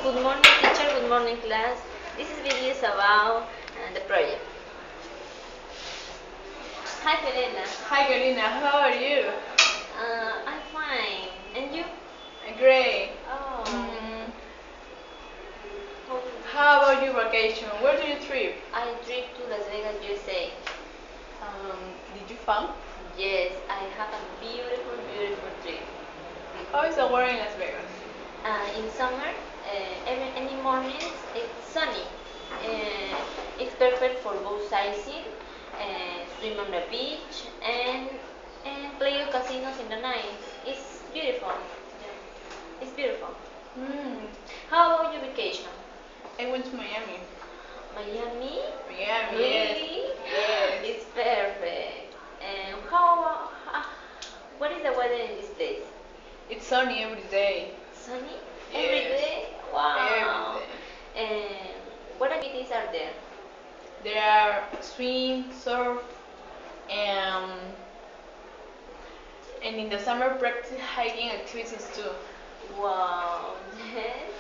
Good morning, teacher. Good morning, class. This video is about the project. Hi, Fiorella. Hi Karina, how are you? I'm fine. And you? Great. Oh. How about your vacation? Where did you trip? I trip to Las Vegas, USA. Did you fun? Yes, I have a beautiful, beautiful trip. How is the weather in Las Vegas? In summer, any mornings it's sunny. It's perfect for both sightseeing, swim on the beach, and play casinos in the night. It's beautiful. Yeah. It's beautiful. Mm, How about your vacation? I went to Miami. Miami? Miami, Really? yes. It's perfect. And what is the weather in this place? It's sunny every day. Sunny? Yes. Every day? Wow. Every day. And what activities are there? There are swim, surf, and in the summer practice hiking activities too. Wow. Yes.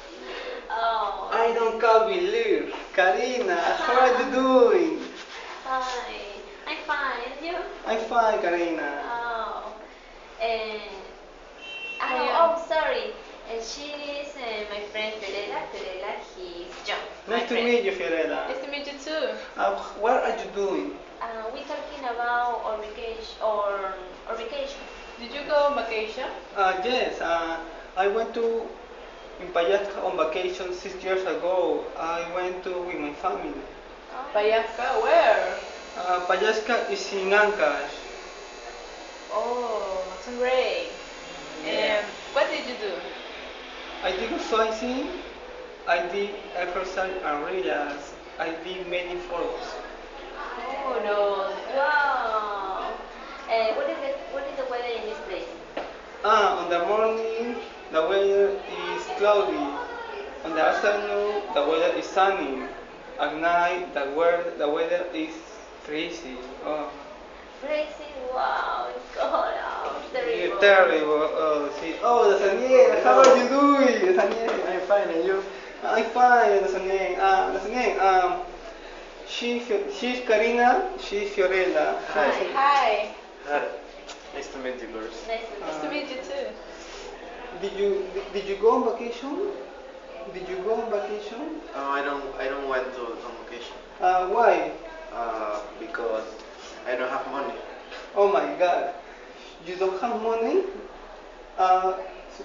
Oh. I don't can't believe. Karina, how are you doing? Hi. I'm fine. And you? I'm fine, Karina. Oh. And sorry. And she is my friend Fiorella. Fiorella, he's John. Nice to meet you, Fiorella. Nice to meet you too. What are you doing? We're talking about our vacation. Our vacation. Did you go on vacation? Yes, I went to in Payasca on vacation 6 years ago. I went to with my family. Payasca, where? Payasca is in Ancash. Oh, so great. Yeah. What did you do? I did sightseeing, I did exercise and relax, I did many photos. Oh no! Wow. What is the weather in this place? On the morning, the weather is cloudy. On the afternoon, the weather is sunny. At night, the weather is freezing. Oh, Freezing. Wow. It's cold. Oh, you're terrible. terrible. Oh, see. Oh, Daniel, how are you doing? Daniel, I'm fine, and you? I'm fine, Daniel. Daniel, she's Karina, she's Fiorella. Hi. Hi. Hi. Nice to meet you, girls. Nice to Nice to meet you too. Did you go on vacation? Did you go on vacation? I don't went to on vacation. Why? Because I don't have money. Oh my God. You don't have money? Uh,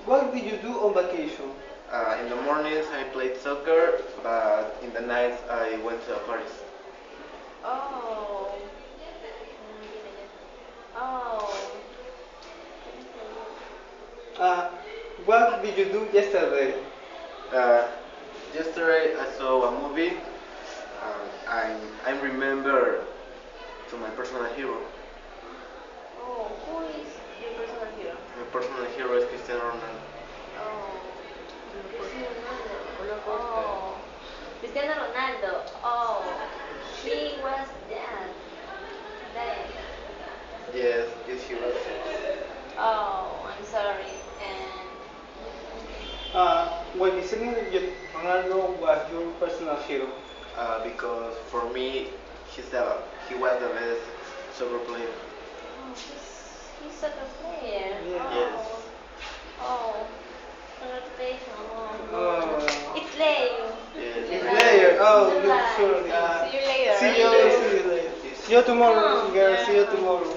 what did you do on vacation? In the mornings I played soccer, but in the nights I went to parties. Oh. Oh. Uh, what did you do yesterday? Uh, Yesterday I saw a movie. I remember to my personal hero. Oh. Who is your personal hero? My personal hero is Cristiano Ronaldo. Oh. Oh. Cristiano Ronaldo. Oh. He was dead. Died. Yes, he was. Oh, I'm sorry. And When you said Ronaldo was your personal hero. Because for me, he was the best soccer player. he's such a player. Yeah. Yes. Oh. Congratulations. Oh. It's Leo. Yes. It's later. Oh, Bye. good, sure. See you later. See you later. See you tomorrow, Come. girls. See you Yeah. tomorrow.